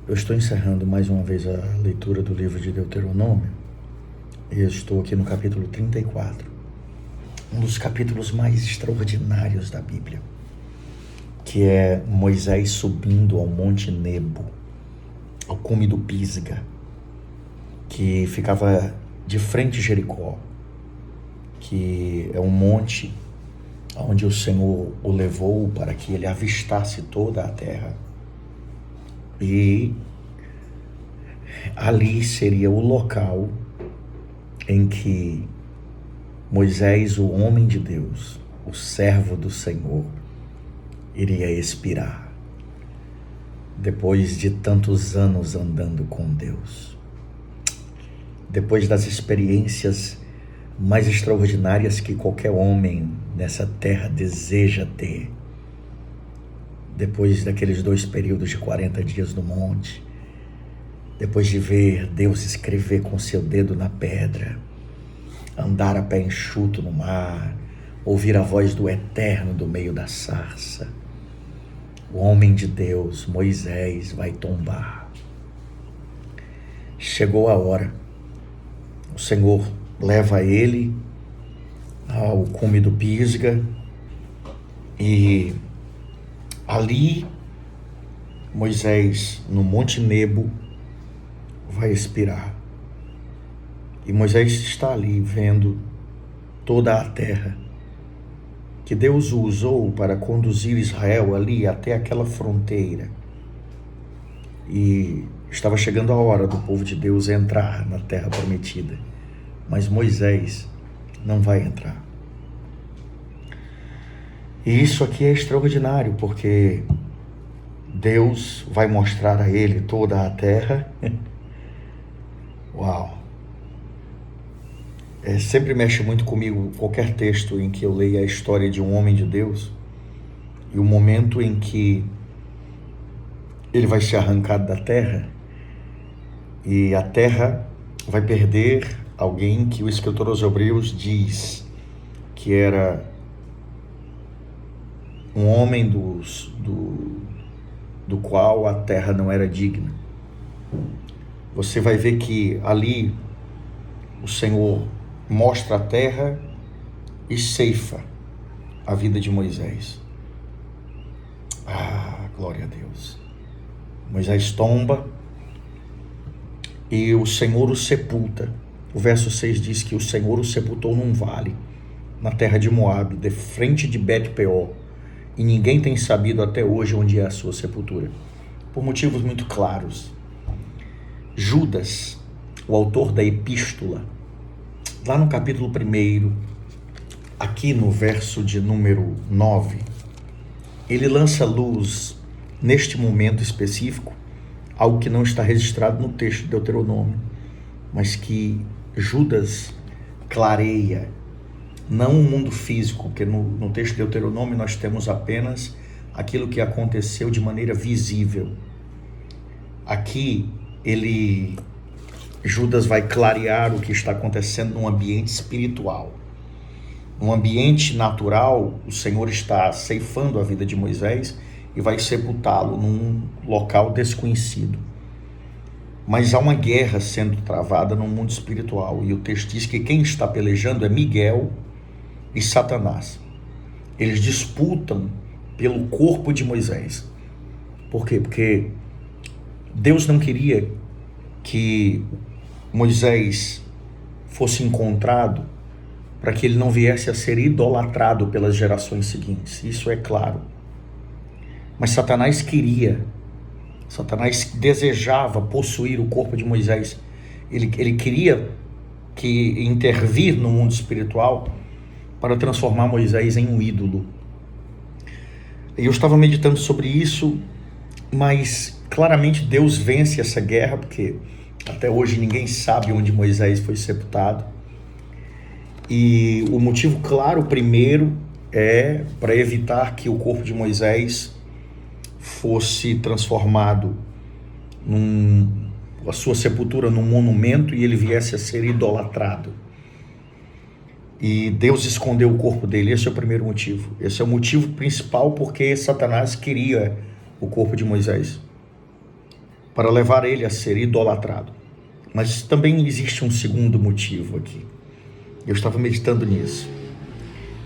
Eu estou encerrando mais uma vez a leitura do livro de Deuteronômio e eu estou aqui no capítulo 34, um dos capítulos mais extraordinários da Bíblia, que é Moisés subindo ao Monte Nebo, ao cume do Pisga, que ficava de frente a Jericó, que é um monte onde o Senhor o levou para que ele avistasse toda a terra. E ali seria o local em que Moisés, o homem de Deus, o servo do Senhor, iria expirar, depois de tantos anos andando com Deus, depois das experiências mais extraordinárias que qualquer homem nessa terra deseja ter, depois daqueles 2 períodos de 40 dias no monte, depois de ver Deus escrever com seu dedo na pedra, andar a pé enxuto no mar, ouvir a voz do Eterno do meio da sarça, o homem de Deus, Moisés, vai tombar. Chegou a hora. O Senhor leva ele ao cume do Pisga e ali Moisés, no Monte Nebo, vai expirar. E Moisés está ali vendo toda a terra que Deus o usou para conduzir Israel ali até aquela fronteira. E estava chegando a hora do povo de Deus entrar na terra prometida. Mas Moisés não vai entrar. E isso aqui é extraordinário, porque Deus vai mostrar a ele toda a terra. Uau! Sempre mexe muito comigo qualquer texto em que eu leia a história de um homem de Deus e o momento em que ele vai ser arrancado da terra e a terra vai perder alguém que o escritor aos Hebreus diz que era um homem do qual a terra não era digna. Você vai ver que ali o Senhor mostra a terra e ceifa a vida de Moisés. Ah, glória a Deus. Moisés tomba e o Senhor o sepulta. O verso 6 diz que o Senhor o sepultou num vale, na terra de Moabe, de frente de Bet-peor, e ninguém tem sabido até hoje onde é a sua sepultura, por motivos muito claros. Judas, o autor da epístola, lá no capítulo 1, aqui no verso de número 9, ele lança luz, neste momento específico, algo que não está registrado no texto de Deuteronômio, mas que Judas clareia, não o mundo físico, porque no texto de Deuteronômio nós temos apenas aquilo que aconteceu de maneira visível. Aqui Judas vai clarear o que está acontecendo num ambiente espiritual. No ambiente natural, o Senhor está ceifando a vida de Moisés e vai sepultá-lo num local desconhecido. Mas há uma guerra sendo travada no mundo espiritual, e o texto diz que quem está pelejando é Miguel e Satanás. Eles disputam pelo corpo de Moisés. Por quê? Porque Deus não queria que Moisés fosse encontrado para que ele não viesse a ser idolatrado pelas gerações seguintes. Isso é claro. Mas Satanás desejava possuir o corpo de Moisés. Ele queria intervir no mundo espiritual para transformar Moisés em um ídolo. E eu estava meditando sobre isso, mas claramente Deus vence essa guerra, porque até hoje ninguém sabe onde Moisés foi sepultado. E o motivo claro, primeiro, é para evitar que o corpo de Moisés fosse transformado a sua sepultura num monumento e ele viesse a ser idolatrado. E Deus escondeu o corpo dele. Esse é o primeiro motivo. Esse é o motivo principal porque Satanás queria o corpo de Moisés. para levar ele a ser idolatrado. Mas também existe um segundo motivo aqui. Eu estava meditando nisso.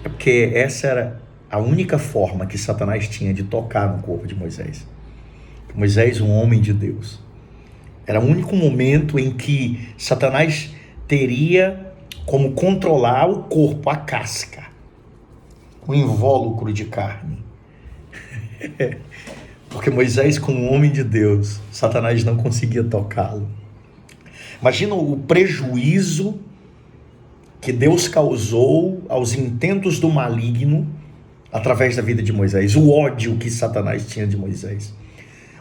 É porque essa era a única forma que Satanás tinha de tocar no corpo de Moisés. Moisés, um homem de Deus. Era o único momento em que Satanás teria como controlar o corpo, a casca, o invólucro de carne. Porque Moisés, como um homem de Deus, Satanás não conseguia tocá-lo. Imagina o prejuízo que Deus causou aos intentos do maligno através da vida de Moisés, o ódio que Satanás tinha de Moisés,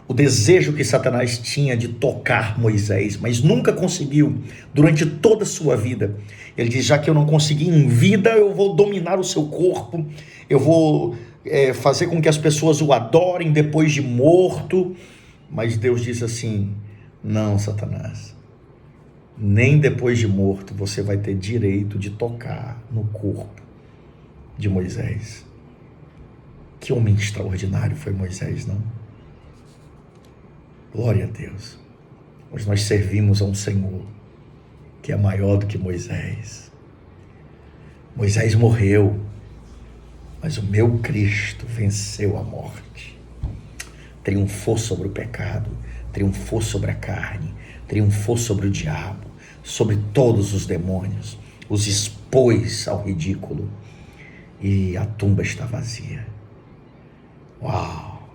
o desejo que Satanás tinha de tocar Moisés, mas nunca conseguiu durante toda a sua vida. Ele diz: já que eu não consegui em vida, eu vou dominar o seu corpo, eu vou fazer com que as pessoas o adorem depois de morto. Mas Deus diz assim: não, Satanás, nem depois de morto você vai ter direito de tocar no corpo de Moisés. Que homem extraordinário foi Moisés, não? Glória a Deus. Mas nós servimos a um Senhor que é maior do que Moisés. Moisés morreu, mas o meu Cristo venceu a morte. Triunfou sobre o pecado, triunfou sobre a carne, triunfou sobre o diabo, sobre todos os demônios, os expôs ao ridículo, e a tumba está vazia. Uau!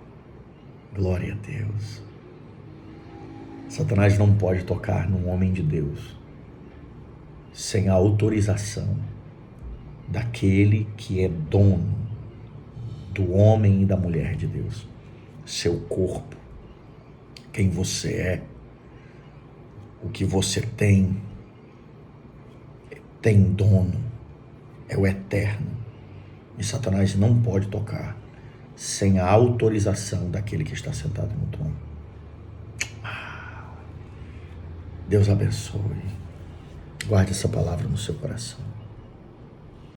Glória a Deus. Satanás não pode tocar num homem de Deus sem a autorização daquele que é dono do homem e da mulher de Deus. Seu corpo, quem você é, o que você tem dono, é o eterno. E Satanás não pode tocar sem a autorização daquele que está sentado no trono. Deus abençoe. Guarde essa palavra no seu coração.